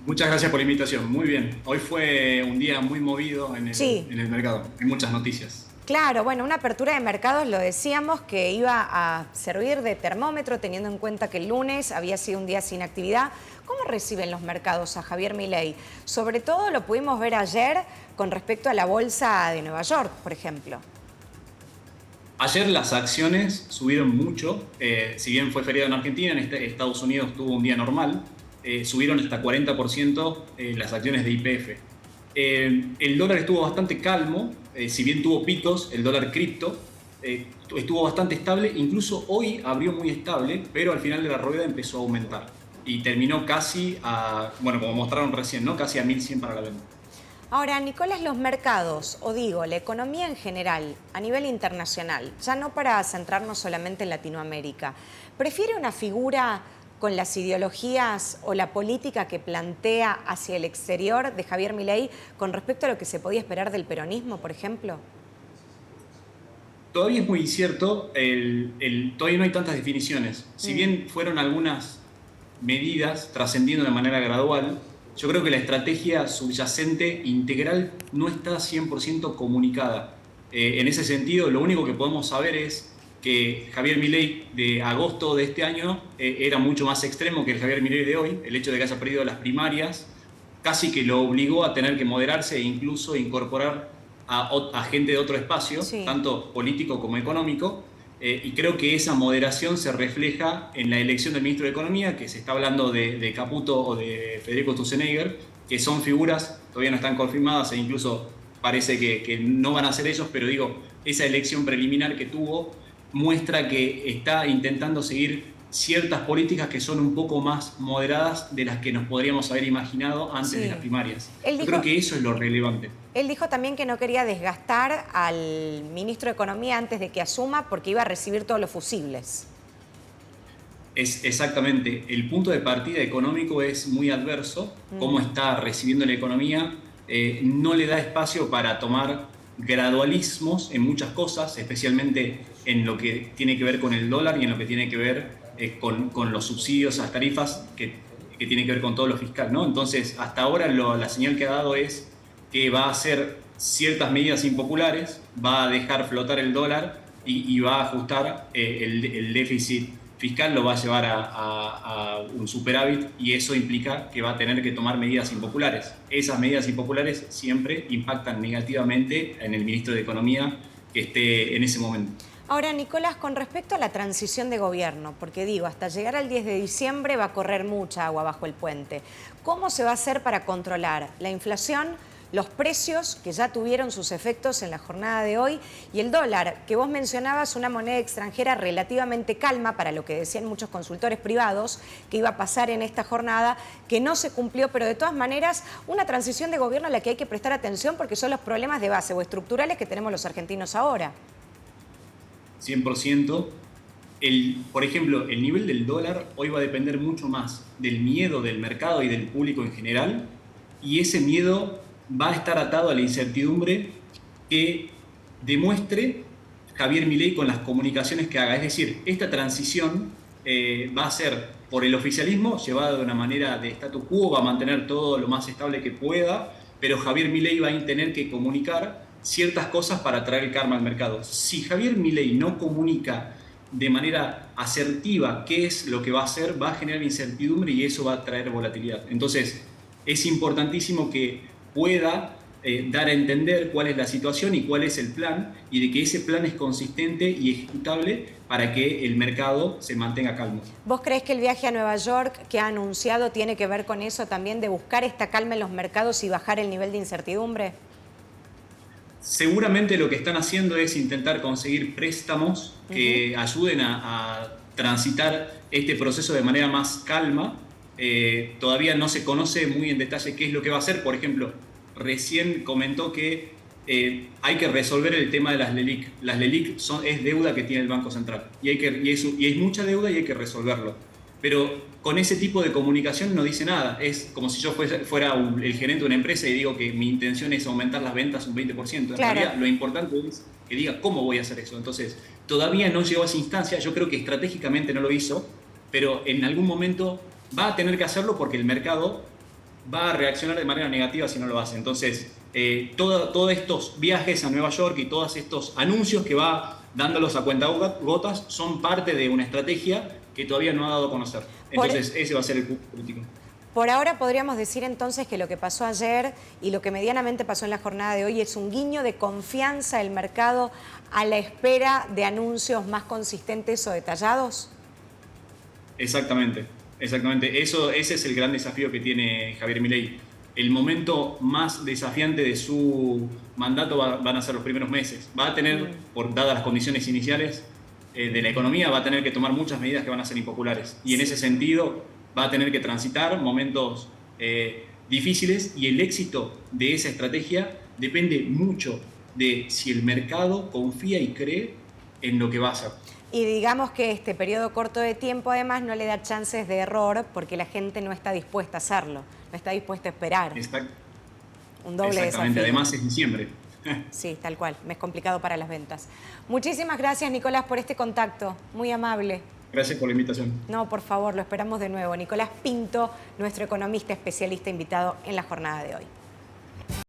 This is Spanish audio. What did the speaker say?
Muchas gracias por la invitación. Muy bien. Hoy fue un día muy movido en Sí, en el mercado. Hay muchas noticias. claro, bueno, una apertura de mercados, lo decíamos, que iba a servir de termómetro teniendo en cuenta que el lunes había sido un día sin actividad. ¿Cómo reciben los mercados a Javier Milei? Sobre todo lo pudimos ver ayer con respecto a la bolsa de Nueva York, por ejemplo. Ayer las acciones subieron mucho. Si bien fue feriado en Argentina, en Estados Unidos tuvo un día normal. Subieron hasta 40% las acciones de YPF. El dólar estuvo bastante calmo. Si bien tuvo picos, el dólar cripto estuvo bastante estable. Incluso hoy abrió muy estable, pero al final de la rueda empezó a aumentar. Y terminó casi a, bueno, como mostraron recién, ¿no? Casi a 1100 para la venta. Ahora, Nicolás, los mercados, o digo, la economía en general, a nivel internacional, ya no para centrarnos solamente en Latinoamérica, ¿prefiere una figura con las ideologías o la política que plantea hacia el exterior de Javier Milei con respecto a lo que se podía esperar del peronismo, por ejemplo? Todavía es muy incierto, todavía no hay tantas definiciones. Si Mm, bien fueron algunas medidas trascendiendo de manera gradual, yo creo que la estrategia subyacente integral no está 100% comunicada. En ese sentido, lo único que podemos saber es que Javier Milei de agosto de este año era mucho más extremo que el Javier Milei de hoy. El hecho de que haya perdido las primarias casi que lo obligó a tener que moderarse e incluso incorporar a gente de otro espacio, sí. tanto político como económico, y creo que esa moderación se refleja en la elección del ministro de Economía, que se está hablando de Caputo o de Federico Sturzenegger, que son figuras, todavía no están confirmadas e incluso parece que no van a ser ellos, pero digo, esa elección preliminar que tuvo muestra que está intentando seguir ciertas políticas que son un poco más moderadas de las que nos podríamos haber imaginado antes de las Sí. primarias. Él Yo creo dijo, que eso es lo relevante. él dijo también que no quería desgastar al ministro de Economía antes de que asuma porque iba a recibir todos los fusibles. Es exactamente, el punto de partida económico es muy adverso, cómo Mm, está recibiendo la economía, no le da espacio para tomar gradualismos en muchas cosas, especialmente en lo que tiene que ver con el dólar y en lo que tiene que ver con los subsidios, las tarifas, que tiene que ver con todo lo fiscal, ¿no? Entonces, hasta ahora la señal que ha dado es que va a hacer ciertas medidas impopulares, va a dejar flotar el dólar y va a ajustar el déficit fiscal, lo va a llevar a un superávit y eso implica que va a tener que tomar medidas impopulares. Esas medidas impopulares siempre impactan negativamente en el ministro de Economía que esté en ese momento. Ahora, Nicolás, con respecto a la transición de gobierno, porque digo, hasta llegar al 10 de diciembre va a correr mucha agua bajo el puente. ¿Cómo se va a hacer para controlar la inflación, los precios que ya tuvieron sus efectos en la jornada de hoy y el dólar, que vos mencionabas una moneda extranjera relativamente calma para lo que decían muchos consultores privados que iba a pasar en esta jornada, que no se cumplió, pero de todas maneras una transición de gobierno a la que hay que prestar atención porque son los problemas de base o estructurales que tenemos los argentinos ahora? 100%. Por ejemplo, el nivel del dólar hoy va a depender mucho más del miedo del mercado y del público en general, y ese miedo va a estar atado a la incertidumbre que demuestre Javier Milei con las comunicaciones que haga. Es decir, esta transición va a ser por el oficialismo llevada de una manera de status quo, va a mantener todo lo más estable que pueda, pero Javier Milei va a tener que comunicar ciertas cosas para traer el karma al mercado. Si Javier Milei no comunica de manera asertiva qué es lo que va a hacer, va a generar incertidumbre y eso va a traer volatilidad. Entonces, es importantísimo que pueda dar a entender cuál es la situación y cuál es el plan, y de que ese plan es consistente y ejecutable para que el mercado se mantenga calmo. ¿Vos creés que el viaje a Nueva York que ha anunciado tiene que ver con eso también, de buscar esta calma en los mercados y bajar el nivel de incertidumbre? Seguramente lo que están haciendo es intentar conseguir préstamos Ujú. que ayuden a transitar este proceso de manera más calma. Todavía no se conoce muy en detalle qué es lo que va a hacer. Por ejemplo, recién comentó que hay que resolver el tema de las LELIC. Las LELIC es deuda que tiene el Banco Central y es mucha deuda y hay que resolverlo. Pero con ese tipo de comunicación no dice nada. Es como si yo fuera el gerente de una empresa y digo que mi intención es aumentar las ventas un 20%. En Claro. realidad, lo importante es que diga cómo voy a hacer eso. Entonces, todavía no llegó a esa instancia. Yo creo que estratégicamente no lo hizo, pero en algún momento va a tener que hacerlo porque el mercado va a reaccionar de manera negativa si no lo hace. Entonces, todos estos viajes a Nueva York y todos estos anuncios que va dándolos a cuentagotas son parte de una estrategia que todavía no ha dado a conocer. Entonces, ese va a ser el punto político. Por ahora podríamos decir entonces que lo que pasó ayer y lo que medianamente pasó en la jornada de hoy es un guiño de confianza del mercado a la espera de anuncios más consistentes o detallados. Exactamente, exactamente. Ese es el gran desafío que tiene Javier Milei. El momento más desafiante de su mandato van a ser los primeros meses. Va a tener, dadas las condiciones iniciales de la economía, va a tener que tomar muchas medidas que van a ser impopulares. Y en ese sentido va a tener que transitar momentos difíciles, y el éxito de esa estrategia depende mucho de si el mercado confía y cree en lo que va a hacer. Y digamos que este periodo corto de tiempo además no le da chances de error porque la gente no está dispuesta a hacerlo, no está dispuesta a esperar. Un doble Exactamente, desafío. además es diciembre. Sí, tal cual, mes complicado para las ventas. Muchísimas gracias, Nicolás, por este contacto, muy amable. Gracias por la invitación. No, por favor, lo esperamos de nuevo. Nicolás Pinto, nuestro economista especialista invitado en la jornada de hoy.